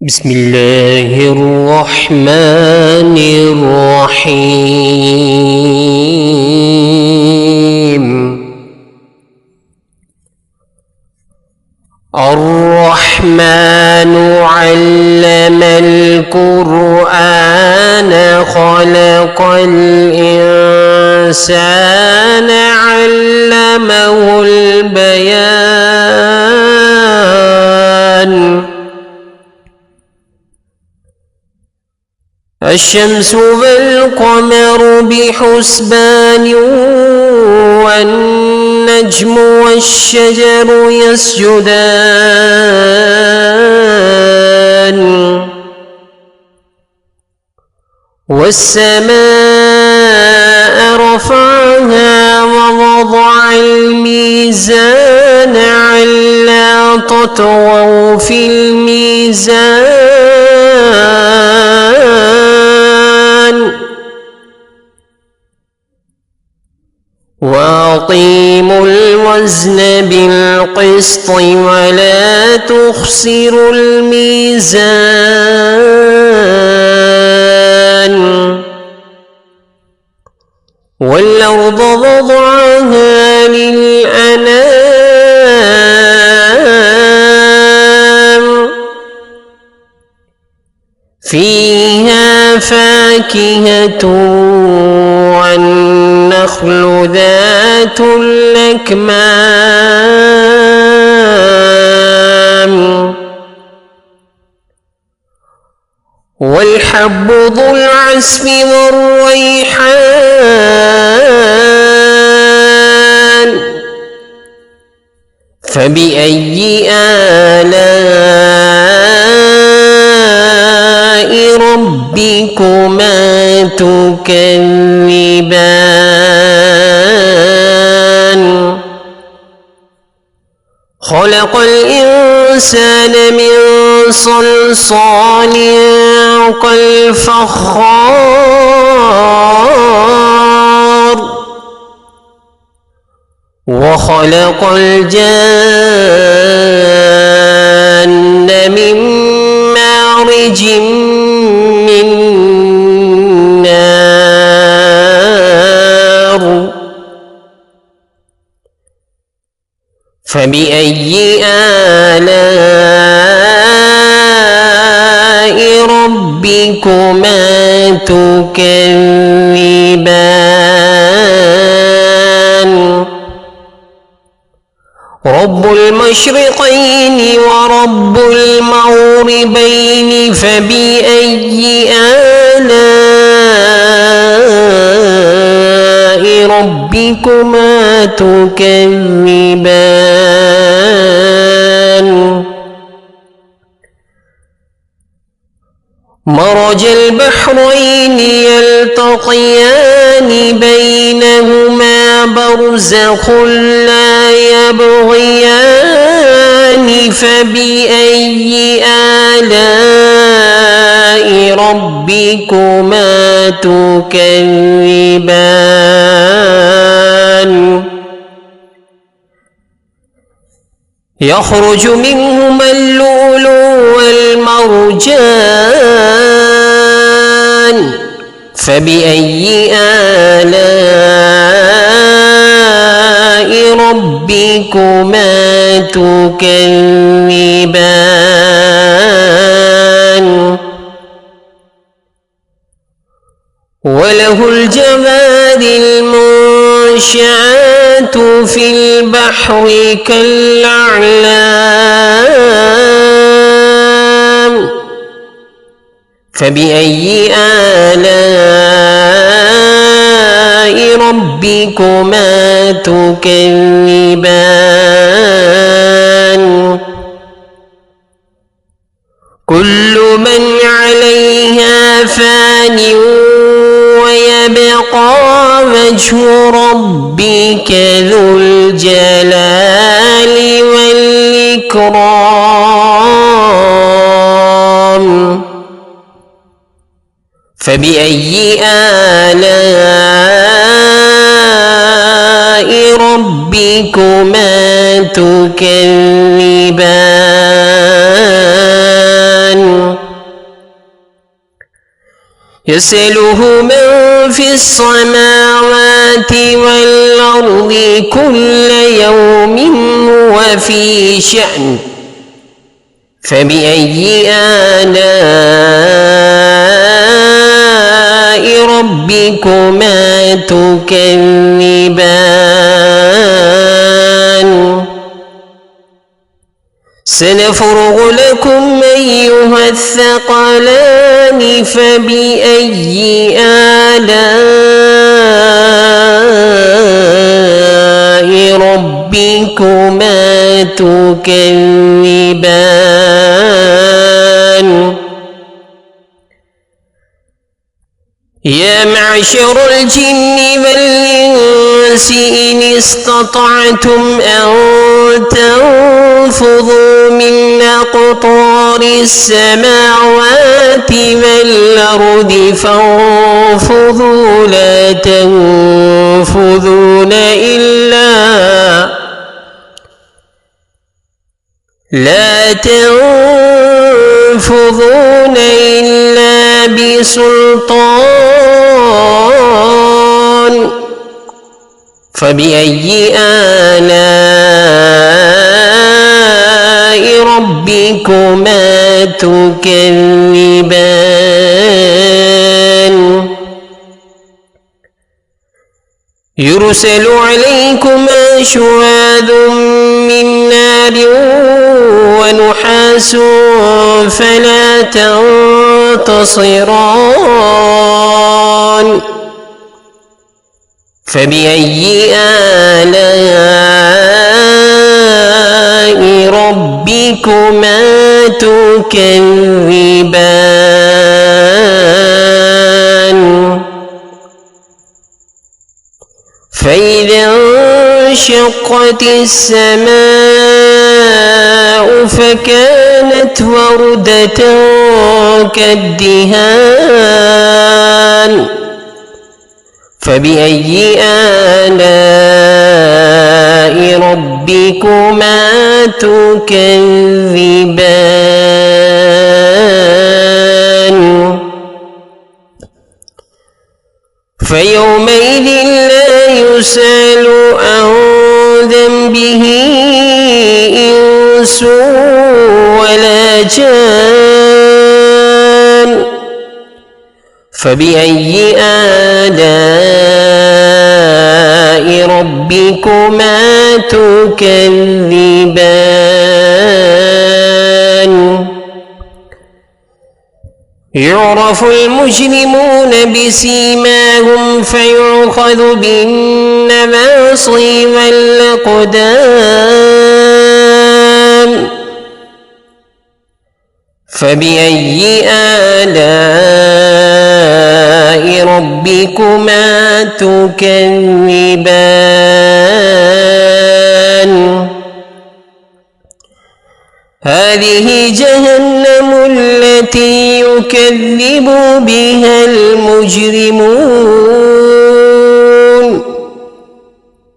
بسم الله الرحمن الرحيم. الرحمن علم القرآن خلق الإنسان علمه البيان. الشمس والقمر بحسبان والنجم والشجر يسجدان والسماء رفعها ووضع الميزان ألا تطغوا في الميزان وأقيموا الوزن بالقسط ولا تخسروا الميزان والأرض وضعها للأنام فيها فاكهة والنخل ذات الأكمام والحب ذو العصف والريحان فبأي آلاء ربكما تكذبان خلق الإنسان من صلصال كالفخار وخلق الجان من مارج من نار فبأي آلاء ربكما تكذبان رب المشرقين ورب المغربين فبأي آلاء ربكما تكذبان مرج البحرين يلتقيان بينهما برزخ لا يبغيان فبأي آلاء ربكما تكذبان يخرج منهما اللؤلؤ والمرجان فبأي آلاء ربكما تكذبان وله الجوار المنشآت في البحر كالأعلام فبأي آلاء ربكما تكذبان كل من عليها فان ويبقى وجه ربك ذو الجلال والإكرام فبأي آلاء ربكما تكذبان يسأله من في السماوات والأرض كل يوم هو في شأن فبأي آلاء ربكما تكذبان سنفرغ لكم أيها الثقلان فبأي آلاء ربكما تكذبان يا معشر الجن والإنس إن استطعتم أن تنفذوا من أقطار السماوات والأرض فانفذوا لا تنفذون إلا بسلطان فبأي آلاء ربكما تكذبان يرسل عليكما شواظ من نار ونحاس فلا تنتصران فبأي آلاء ربكما تكذبان فإذا انشقت السماء فكانت وردة كالدهان فبأي آلاء ربكما تكذبان فيومئذ لا يسأل عن ذنبه إنس ولا جان فبأي آلاء ربكما تكذبان يعرف المجرمون بسيماهم فيؤخذ بالنواصي والأقدام فبأي آلاء ربكما تكذبان هذه جهنم التي يكذب بها المجرمون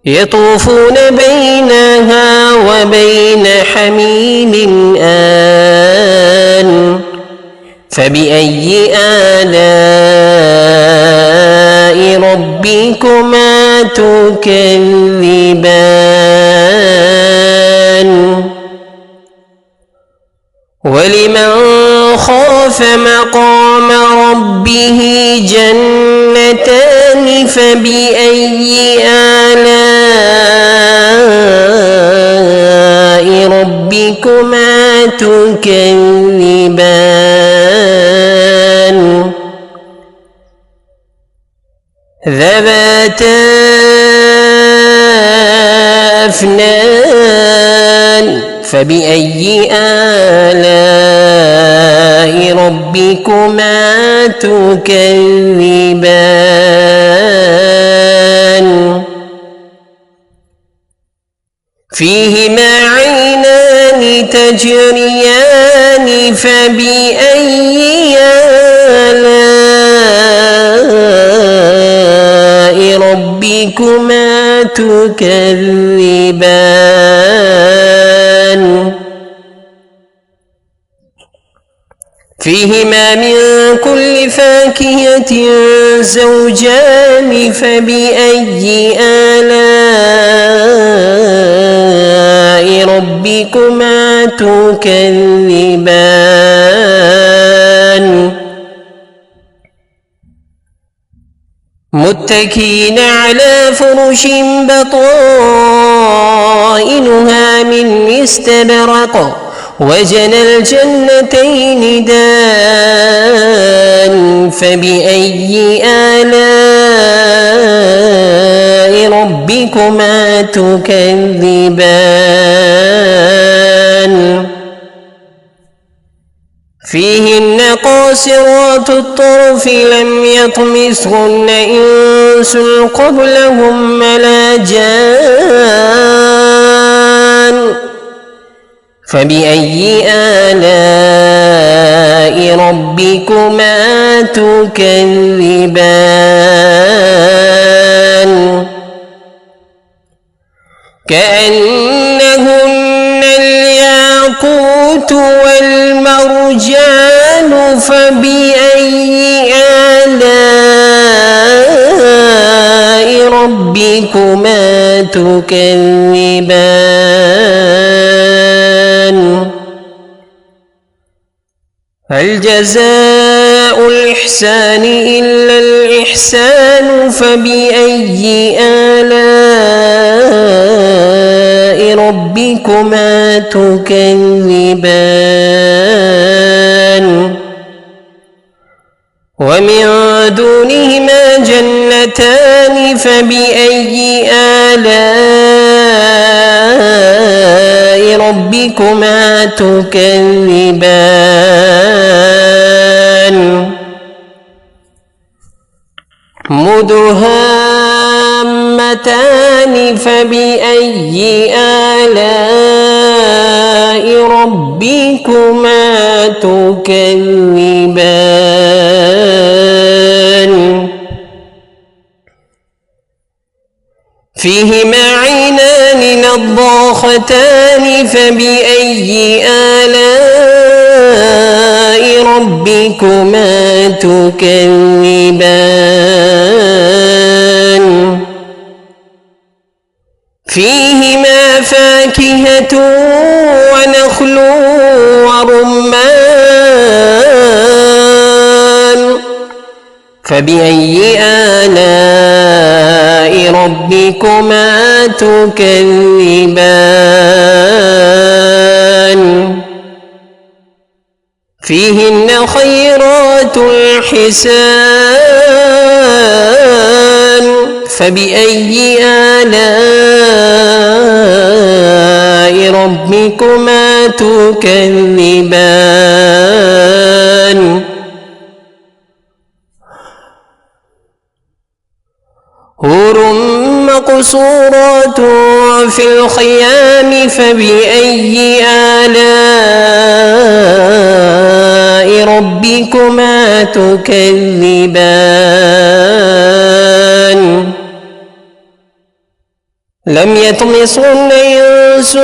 يطوفون بينها وبين حميم آن فبأي آلاء ربكما تكذبان ولمن خاف مقام ربه جنتان فبأي آلاء ربكما تكذبان ذواتا أفنان فبأي آلاء ربكما تكذبان فيهما عينان تجريان فبأي آلاء ربكما تكذبان فيهما من كل فاكهة زوجان فبأي آلاء ربكما تكذبان متكئين على فرش بطائنها من استبرق وجنى الجنتين دان فبأي آلاء ربكما تكذبان فيهن قاصرات الطرف لم يطمثهن إنس قبلهم ولا جان فبأي آلاء ربكما تكذبان كأنهن الياقوت والمرجان فبأي آلاء ربكما تكذبان هل جزاء الإحسان إلا الإحسان فبأي آلاء ربكما تكذبان ومن دونهما جنتان فبأي آلاء ربكما تكذبان مدهامتان فبأي آلاء ربكما تكذبان فيهما عينان نضاختان فبأي آلاء ربكما تكذبان فيهما فاكهة ونخل ورمان فبأي آلاء ربكما تكذبان فيهن خيرات حسان فبأي آلاء ربكما تكذبان حور مقصورات في الخيام فبأي آلاء ربكما تكذبان لم يطمثهن إنس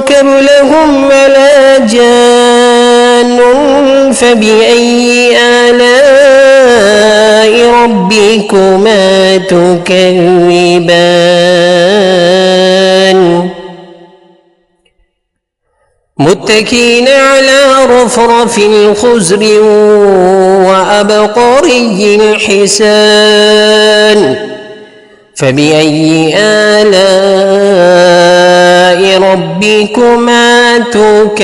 قبلهم ولا جان فبأي آلاء ربكما تكذبان متكئين على رفرف خضر وأبقري حسان فبأي آلاء ربكما تكذبان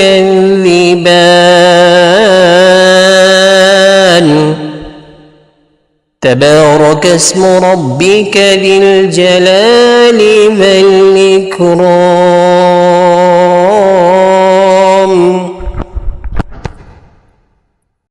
تبارك اسم ربك ذي الجلال والإكرام